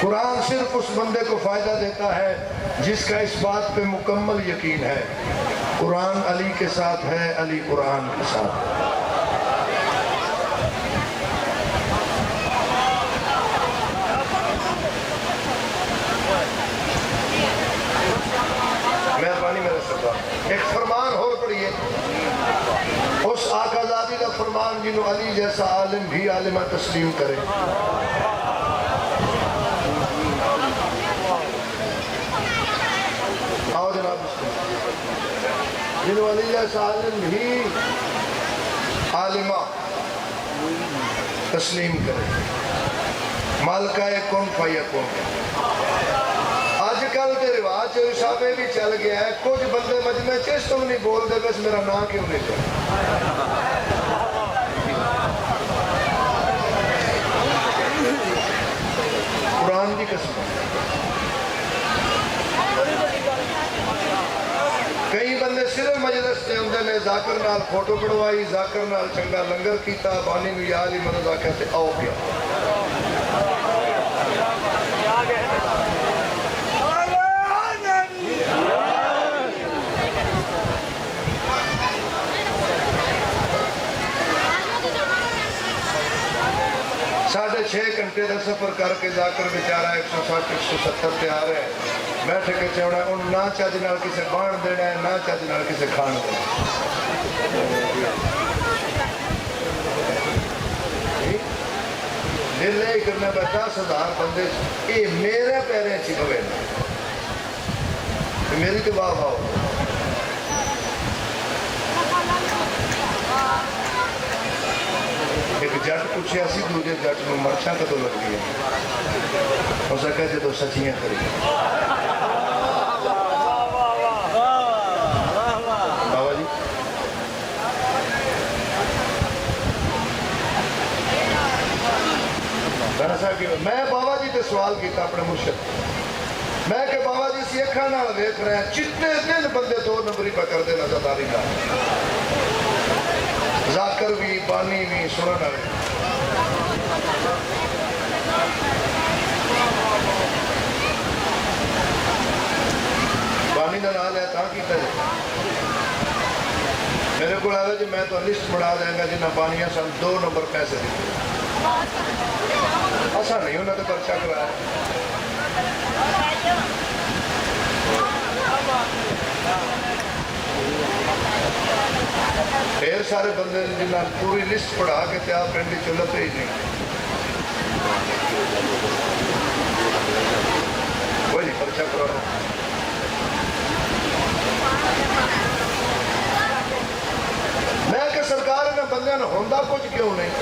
कुरान सिर्फ उस बंदे को फायदा देता है जिसका इस बात पे मुकम्मल यकीन है, कुरान अली के साथ है, अली कुरान के साथ। मेहरबानी मेरे सरदार, एक फरमान और पढ़िए, उस आकाज़ादी का फरमान जिन्हों अली जैसा आलिम भी आलिमा तस्लीम करे। आओ जनाब, जिन्हों अली जैसा आलिम भी आलिमा तस्लीम करे। मालका कुन फयकुन। आजकल के रिवाज हिसाबे भी चल गया है, कुछ बंदे मजमे चिश्त तो नहीं बोलते, बस मेरा नाम क्यों नहीं चल। कुरान की कसम, कई बंदे सिर्फ मजलिस से होंगे ने जाकर नाल फोटो कढ़वाई, जाकर नाल चंगा लंगर किया, बानी नूं याद ही मदद आख्या ते आओ गया। साढ़े 6 घंटे का सफर करके जाकर बेचारा 160 170 ते आ रहा है, बैठ के चौड़ा उन ना चज नाल किसे बाण देना है, ना चज नाल किसे खाण देना। दिल करना 10,000 बंदे ये मेरे पैरें च पवे, मेरी तो वाह वाह। एक जट पूछया सी दूजे जट नूं मर्चा कदों लगदी है, उस आख्या जदों सचियां करी। बाबा जी मैं बाबा जी से सवाल किया अपने मुर्शद, मैं कि बाबा जी सी अखां नाल वेख रहे हैं चिट्टे दिन बंदे 2 नंबरी पर कर देना ज़ादारी का, जाकर भी बानी भी सुनन वाले। बानी का नाम लिया था कि मेरे को आया जी मैं तो लिस्ट बढ़ा देंगे जिन्हें बानिया सन 2 नंबर पैसे दिए, ऐसा नहीं उन्होंने तो पर्चा कराया। ढेर सारे बंदे जिन्हें पूरी लिस्ट पढ़ा के त्या पिंड चलते ही नहीं, कोई नहीं पर्चा करा। मैं कि सरकार ने बंदे ने होंदा कुछ क्यों नहीं।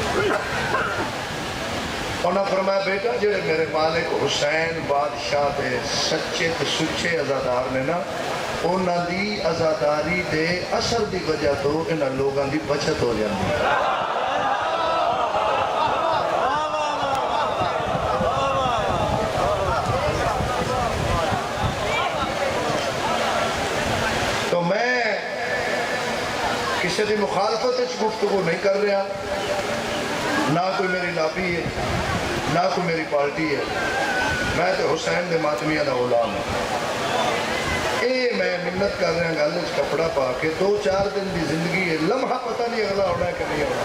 उन्हें फरमाया बेटा जेड़े मेरे मालिक हुसैन बादशाह के सच्चे तो सुच्चे अजादार ने ना, उन्हों की आजादारी के असर की वजह तो इन लोगों की बचत हो जाती है। तो मैं किसी की मुखालफत गुफ्तगू नहीं कर रहा, ना कोई मेरी लापी है ना कोई मेरी पार्टी है, मैं तो हुसैन के मातमिया का गुलाम हूँ। मैं मिन्नत कर रहा गल कपड़ा पा के 2-4 दिन की जिंदगी है, लम्हा पता नहीं अगला होना है कि नहीं होना।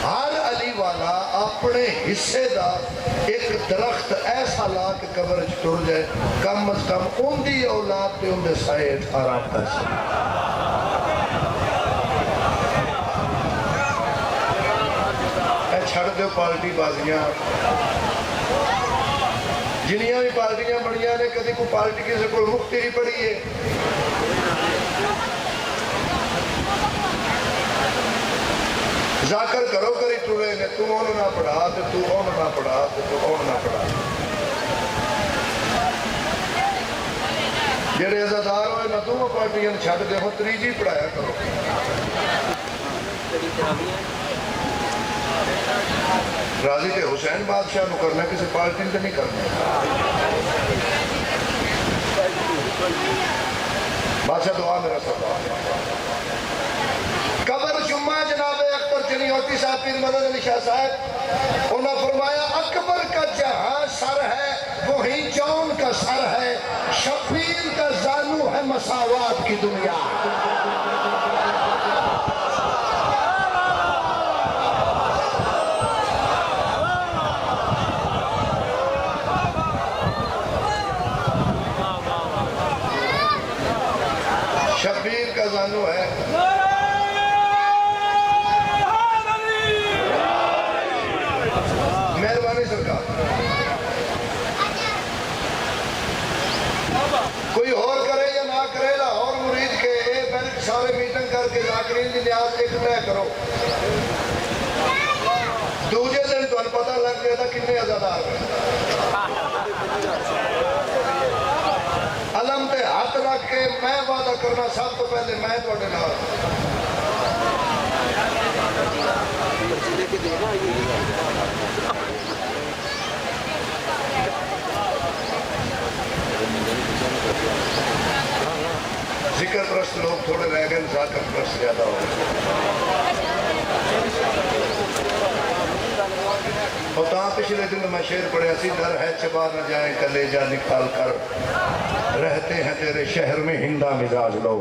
हर अली वाला अपने हिस्से का एक दरख्त ऐसा ला के कबर च टुर जाए, कम अज कम उनकी औलाद के उनके साए आराम कर सके। छड़ दो पार्टी बाजियां, जिनिया भी पार्टियां बनिया ने, कभी कोई पार्टी किसी को मुक्ति नहीं पड़ी है। जाकर करो करी टुरे ने, तू उन्होंने ना पढ़ा तो तू उन्होंने ना पढ़ा तो तू उन्होंने ना पढ़ा। जेड़े अजादार हो ना दोनों पार्टियां छड़ दे, हो त्रीजी पढ़ाया करो। राजी के हुसैन बादशाह को करना, किसी पार्टी से नहीं करना। बादशाह दुआ मेरा सब कबर जुम्मा जनाबे अकबर चनियोती साहब पीर मदद अली शाह साहब, उन्होंने फरमाया अकबर का जहां सर है जौन का सर है, शबीर का जानू है मसावात की दुनिया। शबीर का जानू है, मेहरबानी सरकार। कोई और करे या ना करे, लाहौर मुरीद के बैंक सारे मीटिंग करके जाकरीन की लिहाज एक तय करो, दूजे दिन तुम पता लग जाएगा कितने अजादार अलम ते हाथ रख के मैं वादा करना, सब तो पहले मैं थोड़े नाल जिक्र प्रस्त लोग थोड़े रह गए, जाकर प्रस्त ज्यादा हो गए। और ता पिछले दिन मैं शेर पढ़िया सी, डर है चबा न जाए कलेजा निकाल कर, रहते हैं तेरे शहर में हिंदा मिजाज लोग।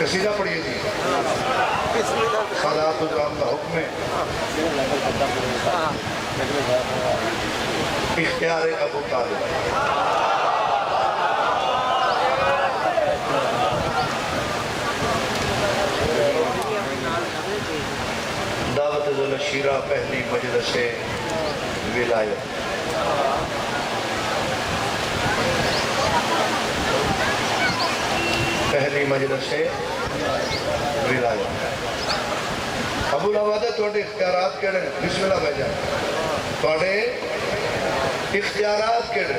कसीदा पढ़िए जी, सादातुर्रहमान का हुक्म है, इख्तियार अबू तालिब। दावत जुल शीरा पहली मजलिस विलायत। पहली मजलिस विलायत। अबू नवादे थोड़े इख्तियारात केड़े? बिस्मिल्लाह भेजा, थोड़े इख्तियारात केड़े?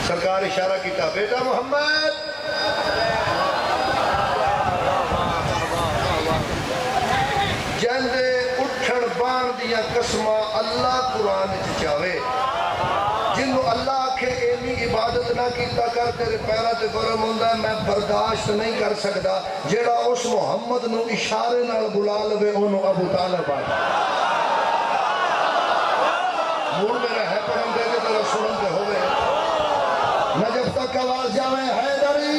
सरकार इशारा किया, बेटा मोहम्मद जंदे उठन बाण दिया कसमां अल्लाह कुरान च चावे, जिन्हों अल्लाह आखे एनी इबादत ना कीता कर, तेरे पैरों ते गरम होंदा, मैं बर्दाश्त नहीं कर सकता। जेड़ा उस मुहम्मद नू इशारे नाल बुला लवे ओनू अबू तालिब आ। मूल मेरा है पढ़न दे के तेरा सुनन दे होवे न, जब तक आवाज जावे हैदरी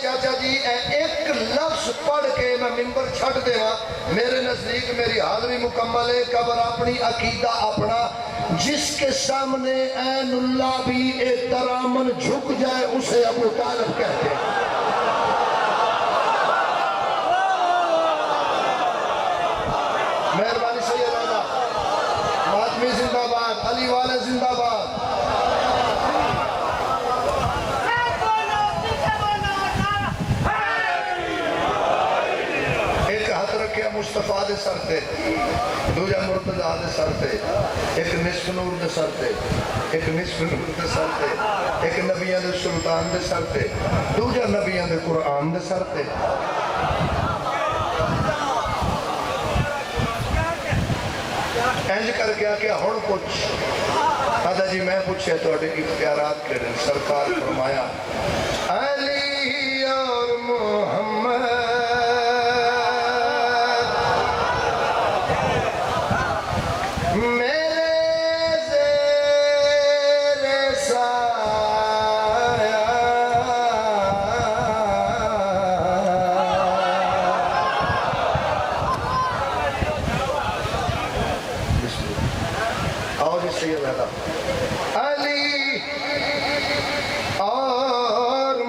चाचा जी एक लफ्ज पढ़ के मैं मिंबर छड़ देवा, मेरे नजदीक मेरी हाजरी मुकम्मल है। कबर अपनी, अकीदा अपना, जिसके सामने ऐनुल्लाह भी एक तरामन झुक जाए उसे अबू तालिब कहते हैं। मेहरबानी सैयद मातमी जिंदाबाद, अली वाले जिंदाबाद। मुस्तफा दे सर ते, दूजा मुर्तजा दे सर ते, एक निस्फ नूर दे सर ते, एक निस्फ नूर दे सर ते, एक नबियां दे सुल्तान दे सर ते, दूजा नबियां दे कुरान दे सर ते। इंज करके आके हुण पुछ दादा जी, मैं पूछे थोड़े इख्तियारात केड़े? सरकार फरमाया अली और मोहम्मद अली और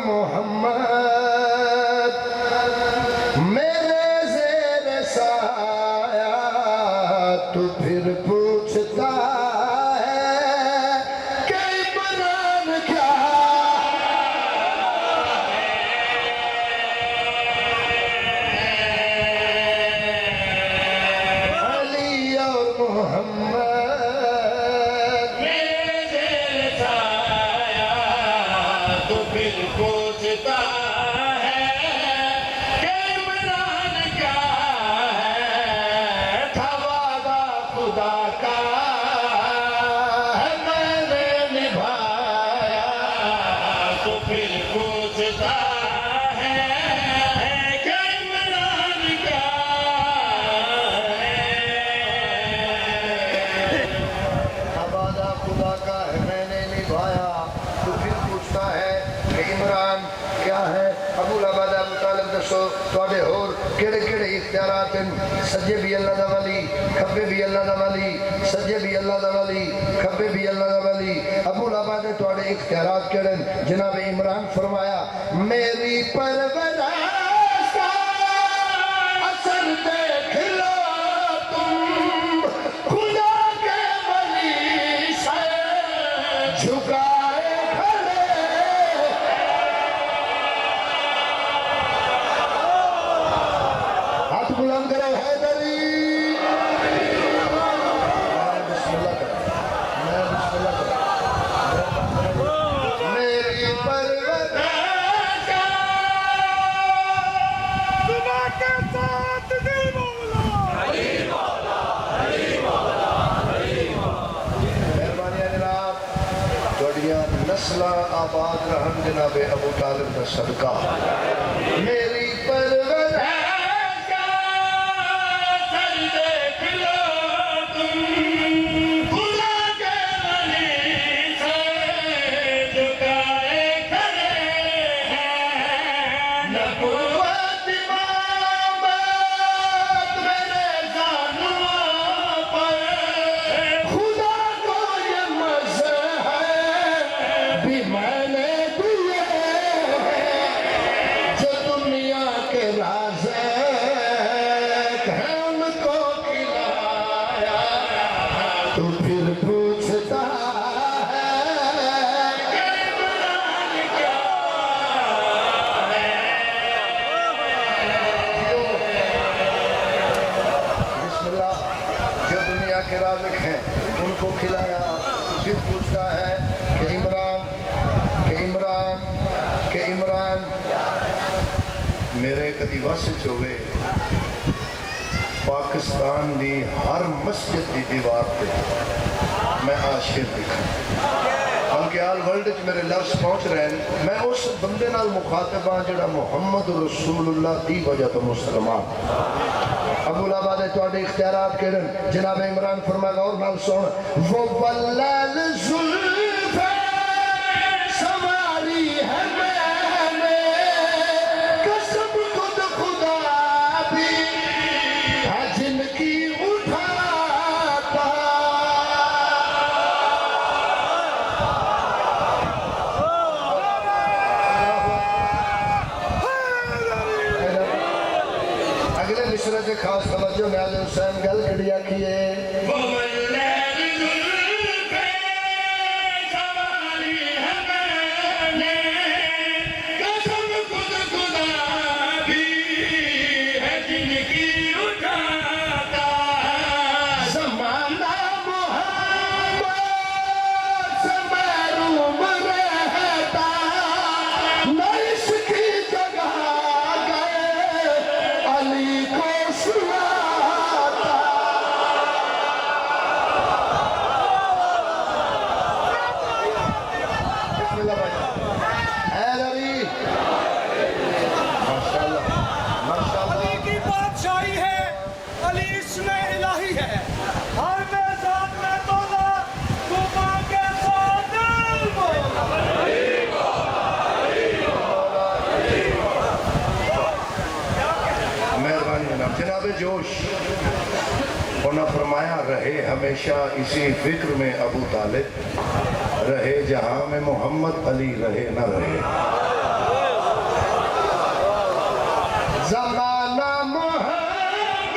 और केड़े केड़े इख्तियारात हैं। सज्जे भी अल्लाह दा वली, खब्बे भी अल्लाह दा वली, सज्जे भी अल्लाह दा वली, खब्बे भी अल्लाह दा वली। अबू लबा दे तुहाडे इख्तियारात केड़े? जनाब इमरान फरमाया मेरी परवरिश का असर देख लो तुम, खुदा के वली सर झुकाए खड़े। हाथ बुलंद करो हैदरी। बिस्मिल्लाह करो, मैं बिस्मिल्लाह करो। मेरी परवरिश का सुबह के साथ दिल मौला मेहरबानी जनाब, थोड़ियां नस्ल आबाद रहन जनाब अबू तालिब का सदका। मेरी परवरिश का सर देख लो तुम, खुदा के वली सर झुकाए खड़े हैं। नबूवत इमामत मेरे ज़ानुओं पर, खुदा को ये मज़े है भी मैंने दिए हैं। जो दुनिया के राज़ हैं उनको खिलाया, तो फिर पूछता है कि इमरान क्या है। बिस्मिल्लाह, जो दुनिया के राज़िक हैं उनको खिलाया, फिर पूछता है कि इमरान, कि इमरान, कि इमरान। मेरे कदी वस च होवे पाकिस्तान दी हर मस्जिद की दीवार पे मैं आशिर दिखा, बल्कि आल वर्ल्ड च मेरे लफ्ज पहुंच रहे हैं। मैं उस बंदे नाल मुखातिब हाँ जिहड़ा मुहम्मद रसूलुल्लाह दी वजह तो मुसलमान। अबू लबा दे तुहाडे इख्तियारात केड़े? जनाब इमरान फरमाया और नाल सुन, वो वल्लाल जुल्फ़े सवारी है मैंने, कसम खुद खुदा भी है जिनकी उठाता। अगले मिसरे से खास तवज्जो न्याज़ हुसैन गल कड़ी आखी है। ज़माना मोहम्मद से महरूम रहता, न इसकी जगह गए अली को सुनाता। बिस्मिल्लाह भाई। हैदरी, माशाअल्लाह, माशाअल्लाह। अली की बादशाही है, अली इसमें इलाही है। हर मैदान में मौला, सुबह के साथ दिल मौला। मेहरबानी जनाब। जनाब जोश उन्होंने फरमाया रहे हमेशा इसी फिक्र में अबू तालिब, रहे जहां में मोहम्मद अली रहे न रहे। ज़माना मोहम्मद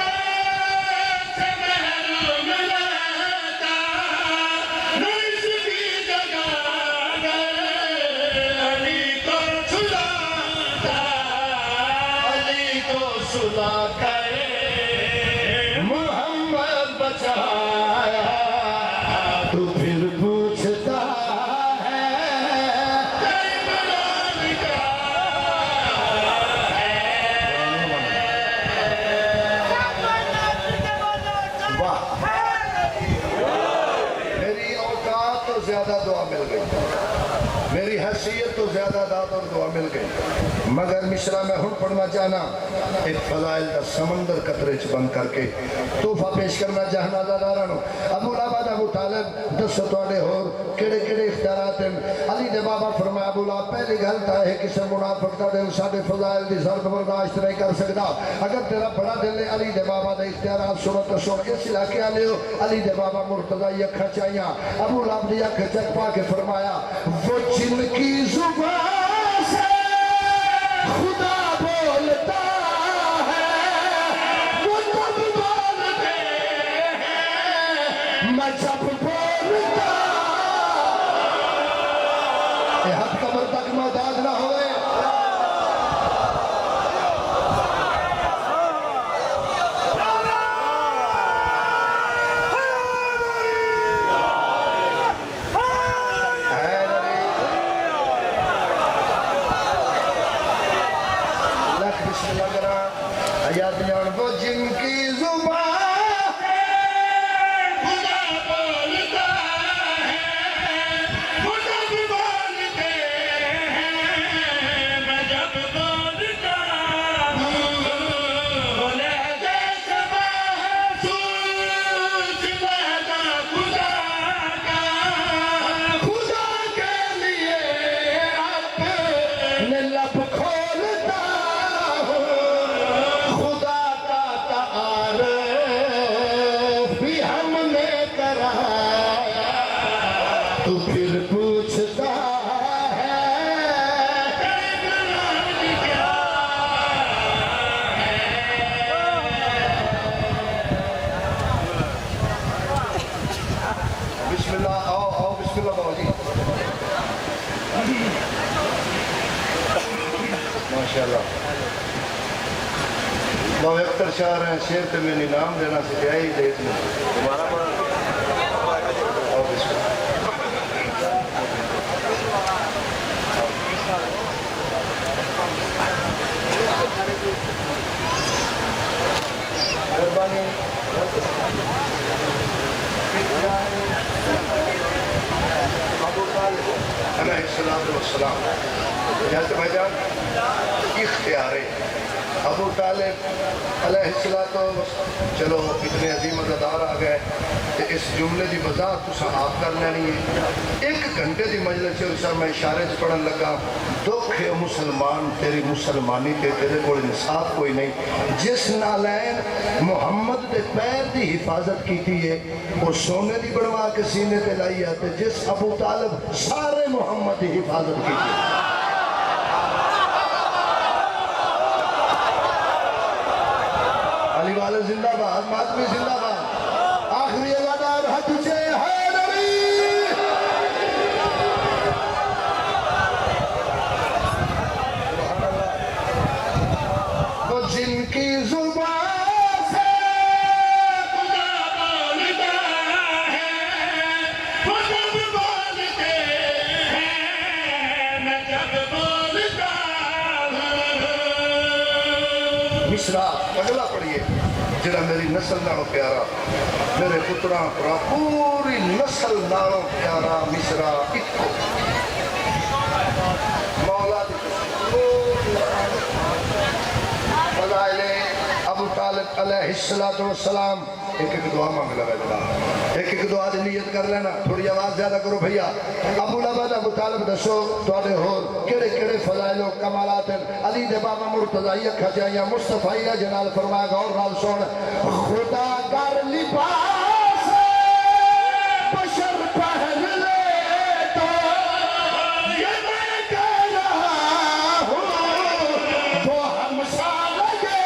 से महरूम रहता, न इसकी जगह गए अली को सुलाता। अली को सुला कर मोहम्मद बचाया, तो फिर पूछता है कि इमरान क्या है। वाह, मेरी औकात तो ज्यादा दुआ मिल गई, मेरी हैसियत तो ज्यादा दात और दुआ मिल गई। मगर मिश्रा मैं हूं पढ़ना चाहना एक फजाइल का समंदर कतरे च बंद करके तोहफा पेश करना चाहना दादारा नु। अबू लाबा अबू तालिब दसो तुहाडे होर केड़े केड़े इख्तियारात हैं। अली दे बाबा फरमाया अबू ला पहली गल तां है किसी मुनाफिक दा दिल साडे फजाइल दी ज़र्द बर्दाश्त नहीं कर सकदा। अगर तेरा बड़ा दिल है अली दे बाबा दे इख्तियारात सुनो तो सुन। इस इलाके वाले अली दे बाबा मुर्तजा अखा चाहिए अबू लाब दी अख चक पा के फरमाया वो जिनकी जुबान से खुदा बोलता है वो कब बोलते हैं मैं जब बोलता। ये हद कबर तक मोहताज ना होए। वो जिनकी जुबान खुदा बोलता है वो जब बोलते हैं मैं जब बोलता हूँ बोले जैसे महसूस लगा खुदा का खुदा के लिए अपने लब खोलता हूँ। खुदा का तारुफ भी हमने कराया तो फिर पूछता है क्या है। बिस्मिल्लाह आओ आओ बिस्मिल्लाह बाबा जी माशाल्लाह। बाबा अख्तर शाह हैं शेर पे मैंने इनाम देना सिखाया ही देख लो तुम्हारा मेहरबानी अलैहिस्सलाम जैसे भाईजान इख्तियार अबू तालिब अलैहिस्सलातो चलो इतने अजीम अदादार आ गए तो इस जुमले की वजाहत तुसा आप कर लेनी है। एक घंटे की मजलिस सर मैं इशारे च पढ़न लगा दुख है मुसलमान तेरी मुसलमानी ते तेरे को इंसाफ कोई नहीं। जिस नालैन मुहम्मद के पैर की हिफाजत की है वो सोने की बनवा के सीने ते लाई है ते जिस अबू तालिब सारे मुहम्मद की हिफाजत की अली वाले जिंदाबाद मातमी जिंदाबाद। आखिरी अदादार हद से है नबी वो जिनकी जुबान से खुदा बोलता है वो जब बोलते हैं मैं जब बोलता हूँ। मिश्रा अगला पढ़िए जरा मेरी नस्ल नालों प्यारा मेरे पुत्रा भरा पूरी नस्ल नालों प्यारा मिश्रा इको मौला फज़ाइले अबू तालिब अलैहिस्सलातु वस्सलाम। एक एक दुआ मांग लगा जनाब एक एक दुआ की नियत कर लेना थोड़ी आवाज ज्यादा करो भैया। अबू लबाद अबू तालिब दसो तुहाडे होर केड़े केड़े फज़ाइल कमालात हैं। अली दे बाबा मुर्तज़ा अखा चाहिए मुस्तफा जनाल फरमाया गौर नाल सुन खुदा कर लिबास बशर पहन ले तो ये मैं कह रहा हूँ वो हम सालगे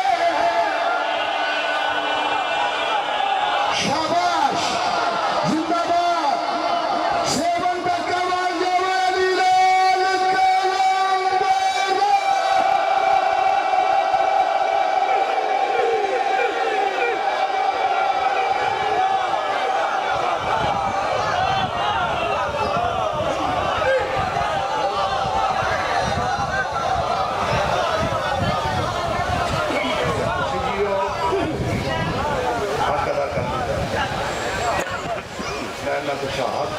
शाबाश जिंदाबाद सेवन का कमाल जवानी लाल कलाम शाहत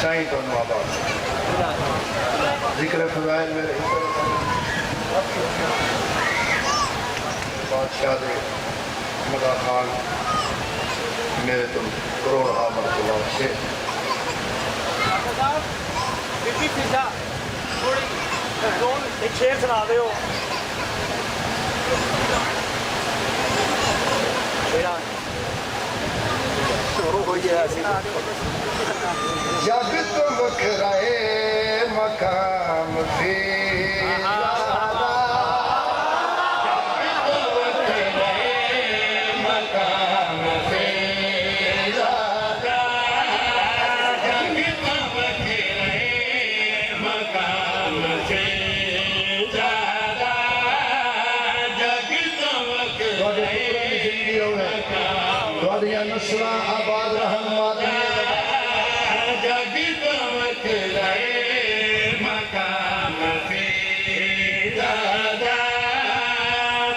साईं तो आबाद जिक्र फजाइल मेरे बादशाह दे मदा खान मेरे तो करोड़ आमद के वास्ते बीबी फिजा थोड़ी एक शेर सुना दे हो जग तो बखराए मकाम फिजा नस्ल आबाद रहन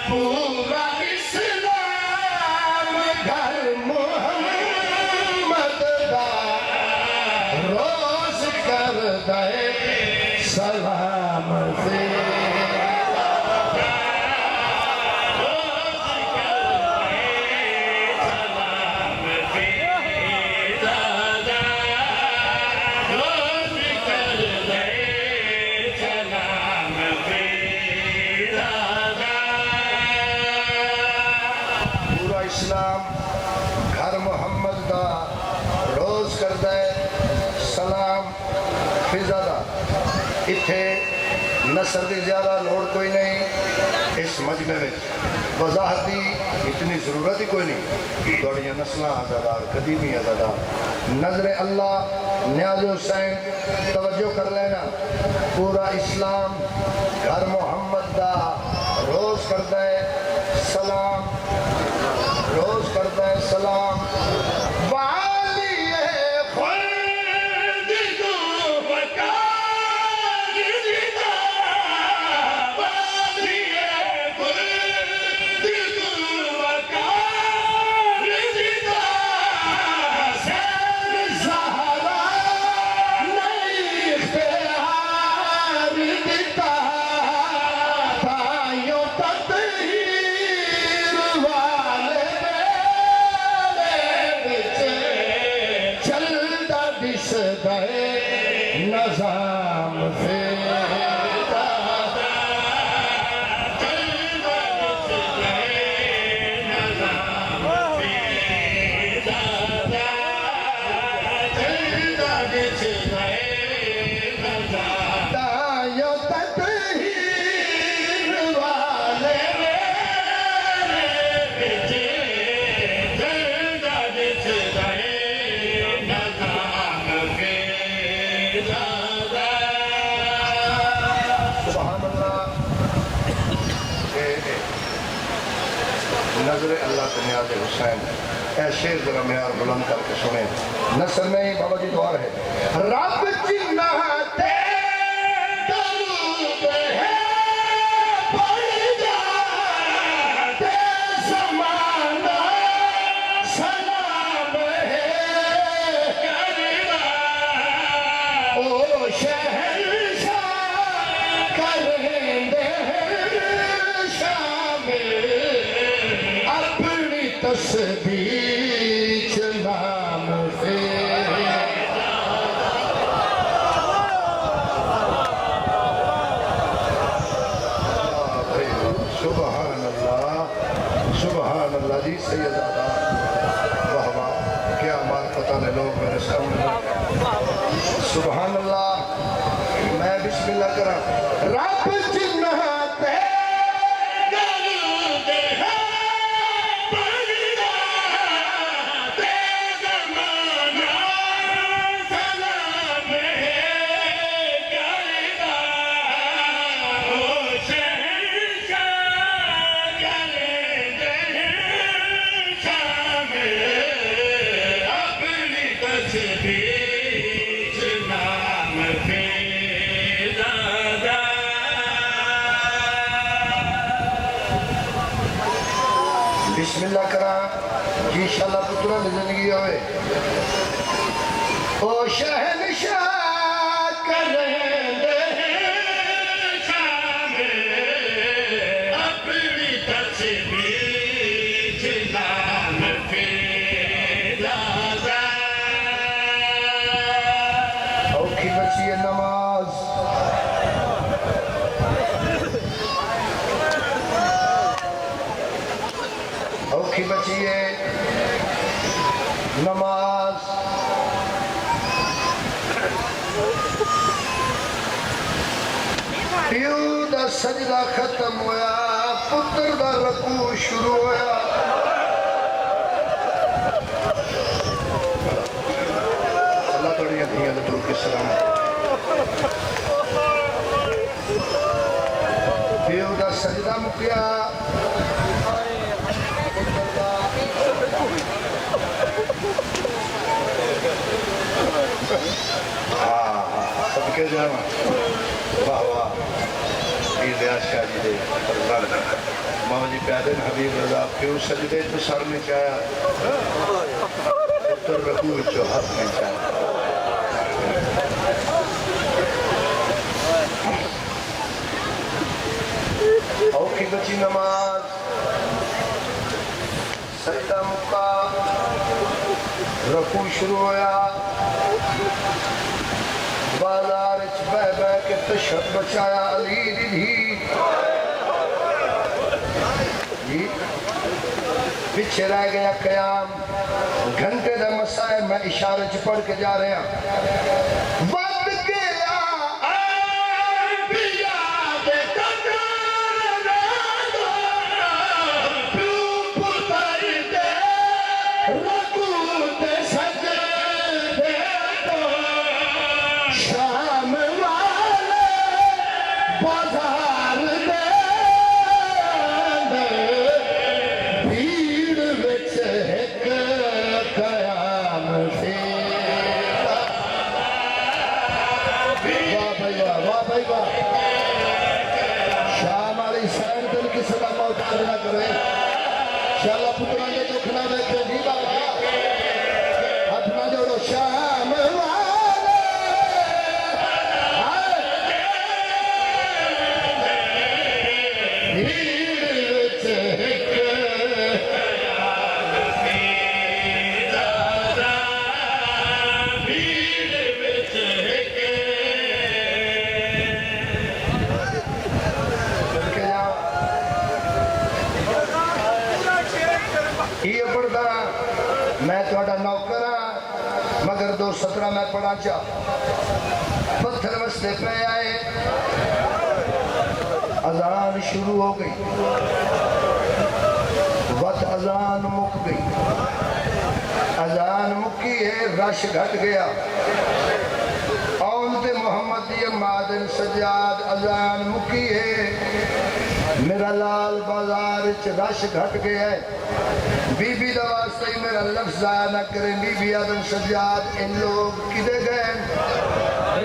पूरा इस्लाम घर मुहम्मद दा रोज कर दे सलाम से इस्लाम घर मुहम्मद दा रोज कर दे सलाम फिजा दा इत्थे नसर की ज्यादा लोड़ कोई नहीं इस मजमे में वजाहत की इतनी जरूरत ही कोई नहीं थोड़िया नस्ल आजादार कदीमी आजादार नजर अल्लाह न्याज हुसैन तवज्जो कर लेना पूरा इस्लाम घर मुहम्मद दा रोज कर दे सलाम रोज करता है सलाम वाली खुद को वकार दिदा वाली खुद को वकार दिदा सर ज़हरा नहीं इख्तियार दिता भाइयों तत्हीर वाले नजाम से नजर अल्लाह के न्याज़ हुसैन ऐसे जरा म्यार बुलंद करके सुने नसर में ही बाबा जी द्वार है रब जिन्ना ते दरूद है पढ़ जाते ज़माना सलाम है करना ओ शहंशाह करेंदे शामिल अपनी तस्बीह नाम से सुभान अल्लाह जी सैयदादा वाह वाह क्या मार्फत वाले लोग मेरे सामने सुभान अल्लाह मैं बिस्मिल्लाह करा रब जिन्नाते बिस्मिल्लाह करा कि इंशाअल्लाह पुत्रा की जिंदगी होवे ओ शहंशाह करेंदे औखी बची है नमाज, औखी बची है नमाज। प्यो दा सजदा खत्म होया, पुत्र दा रकू शुरू होया। अल्लाह थोड़ी अखियां दे तो किस तरह प्यो दा सजदा मुकिया, सबके जावा वाह वाह शाह जी दे मामा जी प्यादे हबीब रजा प्यो सजदे तो सर में चाया, पुत्र रकू चो हाथ में चाया। औखी बची नमाज, सजदा मुका, रकू शुरू होया। बाजार बह बह के तशद बचाया अली दी जी, पीछे रह गया कयाम। घंटे का मसाए मैं इशारे च पढ़ के जा रहा। शाला पुत्रा के दुख ना देखे जी बाबा, हाथ ना जोड़ो। शाम वाले मैं थोड़ा नौकर हाँ, मगर 2:17 मैं पढ़ा चा। पत्थर वस्ते पे आए, अजान शुरू हो गई, वत अजान मुक गई। अजान मुकी है, रश घट गया। औलते मोहम्मद मादन सजाद अजान मुकी है, मेरा लाल बाजार च रश घट गया है। बीबी का वास्ता ही मेरा लफ्ज आया ना करे। बीबी आदम सजाद इन लोग किधे गए?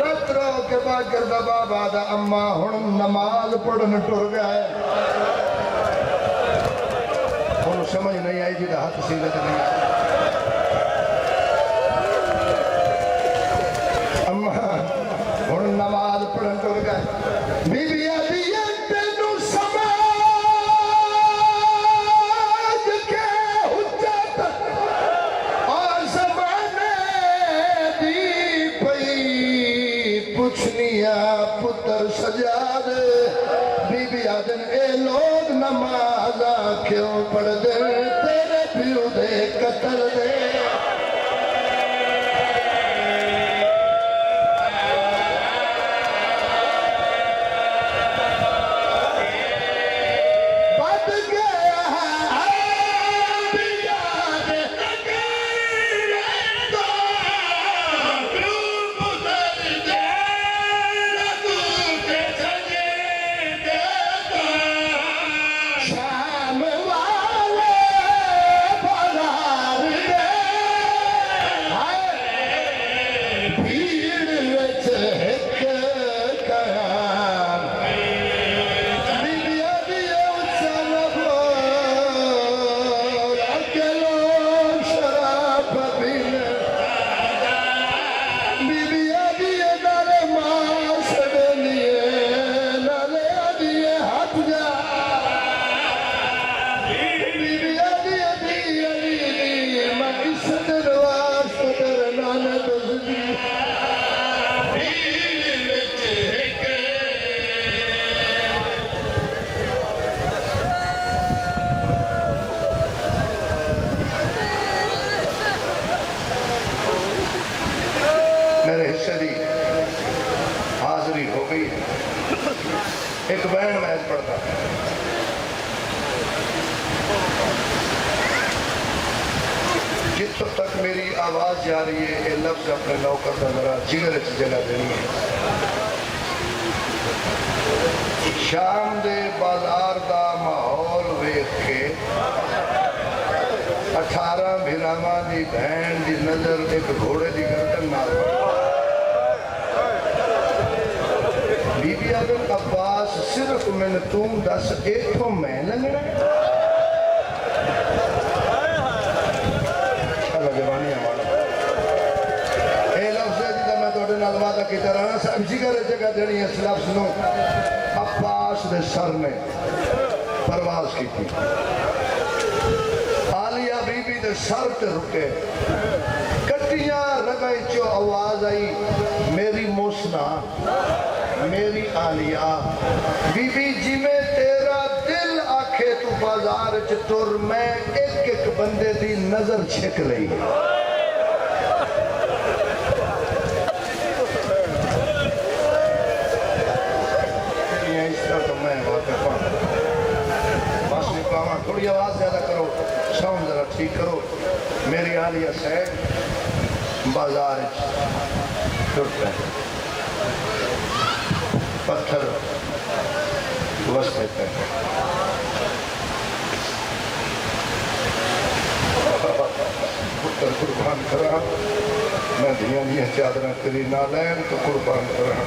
रत रो के बाद करदा बाबा दा अम्मा हुण नमाज पढ़न टुर गया है। हुण समझ नहीं आई जी हाथ सीरत नहीं। अम्मा हुण नमाज पढ़न टुर गए। बीबी आदि पुत्र सजाद। बीबी आदन ए लोग नमाजा क्यों पढ़ दे? तेरे प्यो दे कतल दे। शाम वाले जितों तक मेरी आवाज जा रही है ये लफ्ज अपने नौकर का जरा जिगर च जगह देनी है। शाम दे बाजार दा माहौल वेख के 18 भिरावां दी भैन दी नजर एक घोड़े दी गर्दन नाल बीबी आदम अब्बास सिर्फ मैंने तू दस इथों मैं लंघना वादा की तरह जिगर जगह देनी इस लफ्ज नूं अब्बास दे सर ने परवाज की थी। आलिया बीबी दे सर ते रुके कट्टियां रगई चो आवाज आई मेरी मोसना मेरी आलिया बीबी जिमें तेरा दिल आखे तू बाजार च तुर मैं एक एक बंदे दी नजर छिक रही थोड़ी आवाज ज्यादा करो साउंड जरा ठीक करो। मेरी आलिया सैन बाजार टुट पत्थर वस्ते पे पुत्र कुर्बान करा मैं दिया दिया चादर तेरी ना लैन तो कुर्बान करा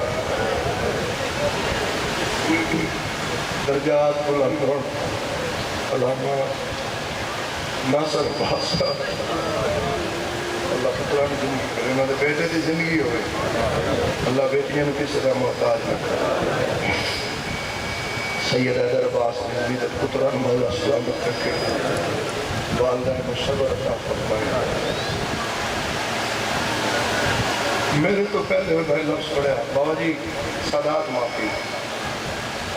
दर्जात बुलंद हो अल्लामा नासर बादशाह अल्लाह पुत्रां दी जिंदगी करे उन्हां दे बेटे दी जिंदगी होवे अल्लाह बेटियां नूं किसी दा मोहताज ना करे। सैयद हैदर अब्बास नबी दे पुत्रां नूं मौला सलामत रखे वालिदैन नूं सब्र अता फरमाए। मेरे तो पहले भाई लफ्ज़ पढ़ा बाबा जी सादात माफी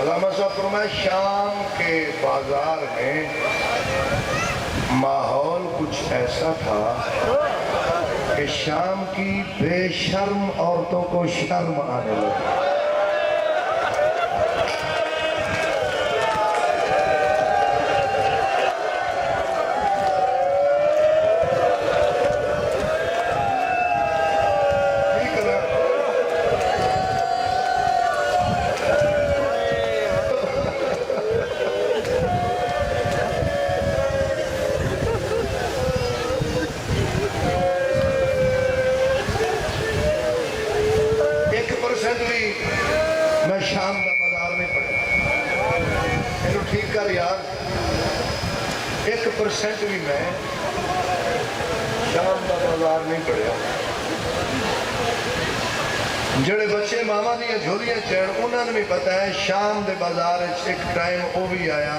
अल्लामा साहब फरमाए शाम के बाजार में माहौल कुछ ऐसा था कि शाम की बेशर्म औरतों को शर्म आने लगी। मैं शाम का बाजार में पढ़ा इनू ठीक कर यार 1% भी मैं शाम का बाजार नहीं पढ़िया। जेड़े बच्चे मामा दी झोलियां चैन उन्होंने भी पता है शाम के बाजार एक टाइम वो भी आया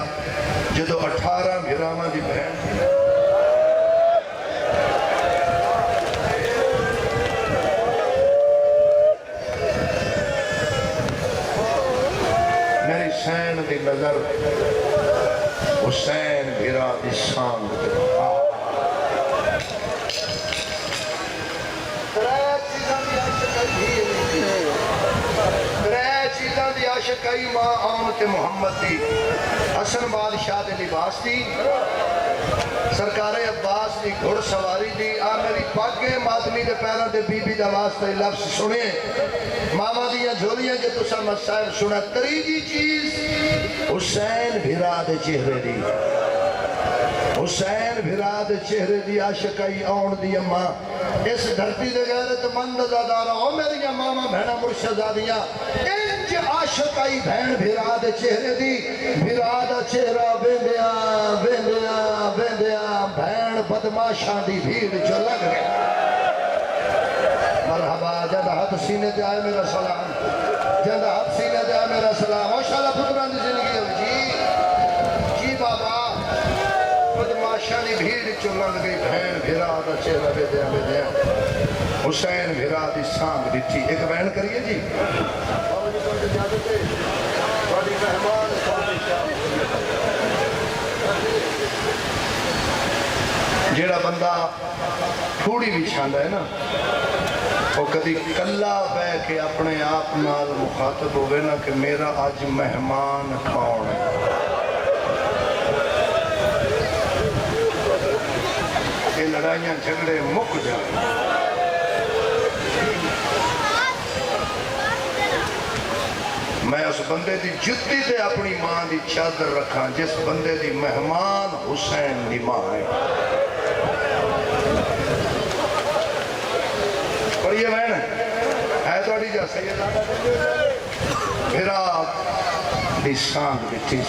जो 18 भिरावां दी बहन हुसैन की नजर हुसैन भिरा की शान चीज़ों की आशिकाई मां आन ते मुहम्मद दी हसन बादशाह के लिबास की सरकारे अब्बास की घुड़सवारी दी आ मेरी पागे मातमी के पैरों के बीबी का वास्ते लफ्ज सुने मामा दियां झोलियां जो तुसा मसाइब सुना। त्रीजी चीज हुसैन भिरा दे चेहरे दी हुसैन भिरा दे चेहरे दी आशिकाई आउण दी अम्मा इस धरती दे गैरतमंद अज़ादारा ओ मेरिया मामा भैणा मुर्शदादियां इंज आशिकाई भैन भिरा दे चेहरे दी भिरा दा चेहरा वेंदिया वेंदिया वेंदिया भैन बदमाशां दी भीड़ जो लग गया। मरहबा जद हाथ सीने ते आए मेरा सलाम जद हाथ सीने ते आए मेरा सलाम माशाअल्लाह पुत्रां दी जिंदगी हो जी बाबा बदमाशां दी भीड़ चो लंघ गई भैन भिरा दा चेहरा वेंदिया वेंदिया हुसैन भिरा दी सांभ दिठी। एक बयान करिए जी मेहमान जेड़ा बंदा थोड़ी भी छांदा है ना वो कभी कला बह के अपने आप नाल मुखातब होवे ना कि मेरा अज मेहमान कौन है। ये लड़ाइयां झगड़े मुक जाए। मैं उस बंदे की जुत्ती ते अपनी मां की चादर रखा जिस बंदे की मेहमान हुसैन की मां है। पढ़िए बहन है थोड़ी जा सैयद मेरा दी सांग बिठी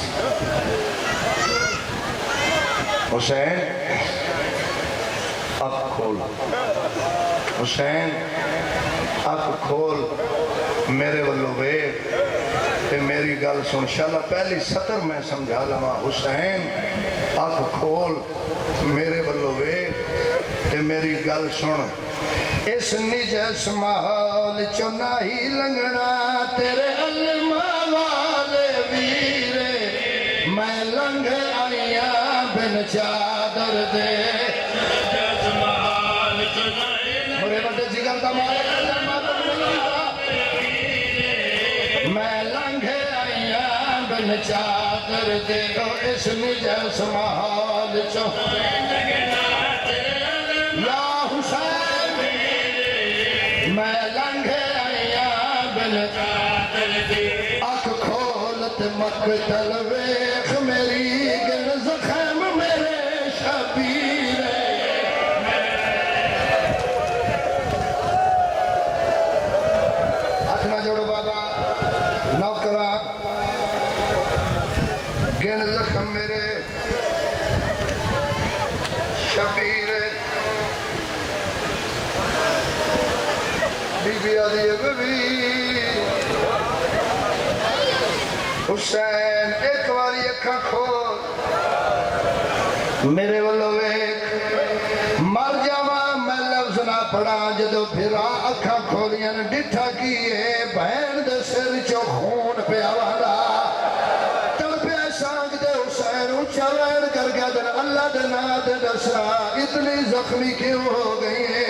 हुसैन अख खोल, हुसैन अख खोल, मेरे वालों वेख ते मेरी गल सुन। शाला पहली सतर मैं समझा लवा। हुसैन अख खोल, मेरे वालों वेख ते मेरी गल सुन। इस निजस माहौल चो नहीं लंघना तेरे अल्मा वाले वीरे, मैं लंघ आया बिन चादर दे। मेरे बड़े जिगर का मालिक मैं लंघ आया बिन चादर दे। इस निजस माहौल चो या हुसैन मैं लंघ आया बिन चादर दे। अख खोलत मकतल वेख मेरी गिन ज़ख़म मेरे शबीर। हाथ ना जोड़ो बाबा नौकरा, गिन ज़ख़म मेरे शबीर। बीबी आदि बीबी हुसैन एक बारी अखा खोल, मेरे वालों वेख। मर जावा मैं लफ्ज ना पढ़ा जदों फिरा अखा खोलियां डिठा की बहन दे सिर चो खून पिया वाला तड़पे सांग दे हुसैन उच्चा वैन कर गया दिन अल्लाह दे नाम दे दसना इतनी जख्मी क्यों हो गई है।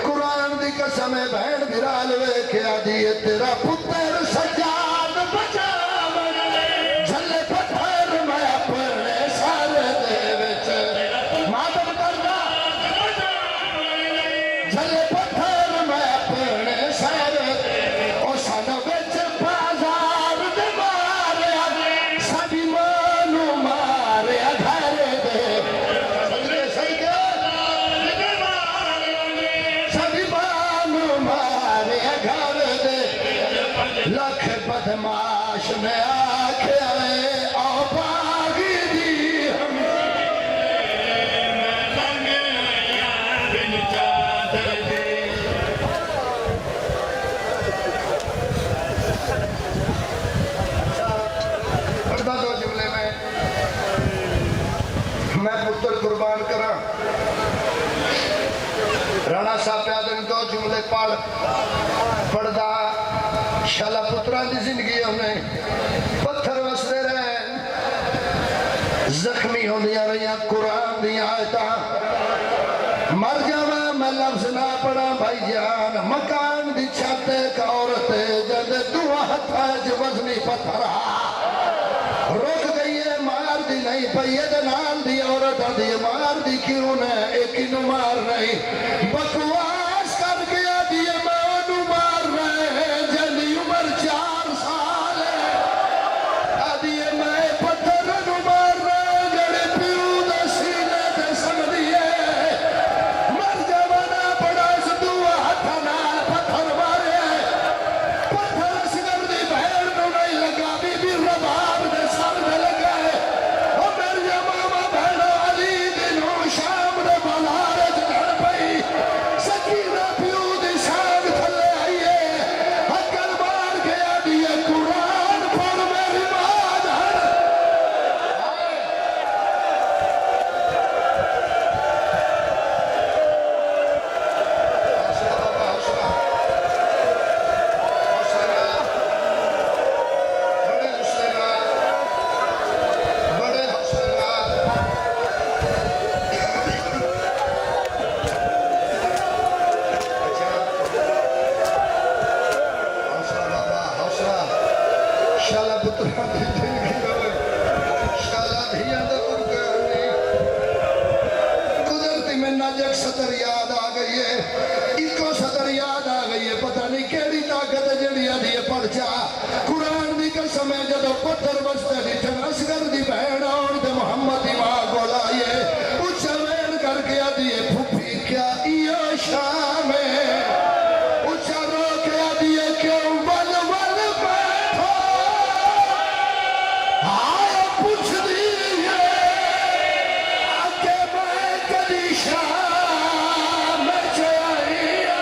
कुरान दी कसम है बहन बिराल वेख्या दी तेरा पुत्र सज्जाद बचा झले पत्थर मैं अपने सर दे विच मातम करदा झले पत्थर मैं अपने सर ओ सन विच बाजार दे मारिया साडी मानू मारिया घर दे सजरे सही के साडी मानू मारिया घर दे। लख बदमाश ने आख्या आओ बागी दी हम पढ़ता दो जुमले में मैं पुत्र कुर्बान करा। राणा साहब प्यादन दो जुमले पढ़दा शाला पुत्रा की जिंदगी उन्हें पत्थर वसते रहे जख्मी होंदिया रही कुरान दी आयता। मर जावा मैं लफ्ज ना पढ़ा भाई जान। मकान दी छत एक औरत जद दुआ हथा च वजनी पत्थर रुक गई है मार दी नहीं पई नाल दी औरत दी मार दी क्यों ने एक मार नहीं बकवास कर गया दिए मैं ओनू मार रहे जल्दी उम्र 4 साल आदि मैं पत्थर नू मार रहे जड़े प्यू दे सीने ते समझिए मर जवाना बड़ा सदुआ हथ नाल पत्थर मारे पत्थर सिगर दी बहन नू नहीं लगा बीबी रबाब दे सर ते लगा ओ मेरी मामा बहन अली दी नू शाम दे बाजार च लड़ पई पुत्र बसते रिठन असगर दी बहन और दे मोहम्मद दी मां गोलाए उच्च वेन करके आदि फुफी क्या यो शाम है उच्चा रो के आदि क्यों बल बल बैठो हाय पूछ दी है आके मैं कदी शाम चाहिए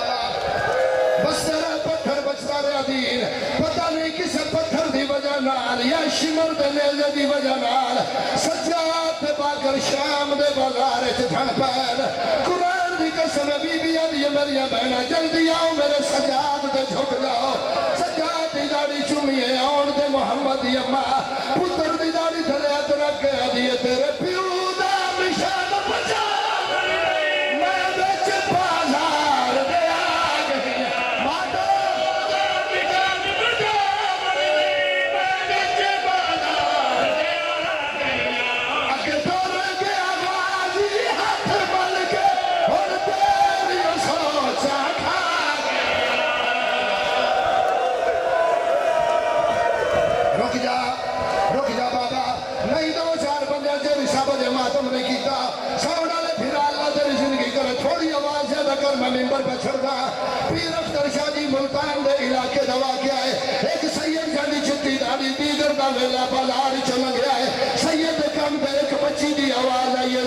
बस तेरा पत्थर बचता रहा दीन पता नहीं किस पत्थर दी वजह नाल या शिमर दे नेज़े दी वजह नाल सज्जाद ते पाकर शाम दे बाजार च धन पैन कुरान दी कसम बीबियां दी मेरियां बहना जल्दी आओ मेरे सज्जाद ते झुक जाओ सज्जाद दी दाढ़ी चुमिए आउण दे मोहम्मद दी अम्मा पुत्र दी दाढ़ी थले हथ रख के आदि तेरे प्यो दा निशान बचा मैं विच बाजार दे आ गई माता दा निशान बचा मैं विच बाजार दे आ गई अगे तोर के आवाज़ी हाथ मल के हुण तेरी सोचा खा रुक जा बाबा नहीं दो चार बंदे तेरी सब मातम ने किया सौन वाले फिर अल्लाह तेरी जिंदगी करे थोड़ी आवाज ज्यादा कर मैं मिंबर पर चढ़दा पीर अख्तर शाह जी मुल्तान दे इलाके दवा के आए एक सैयद जानी चिट्टी दाढ़ी दीगर का वेला बाजार च लंघया है सैयद दे कम ते एक बच्ची दी आवाज आई है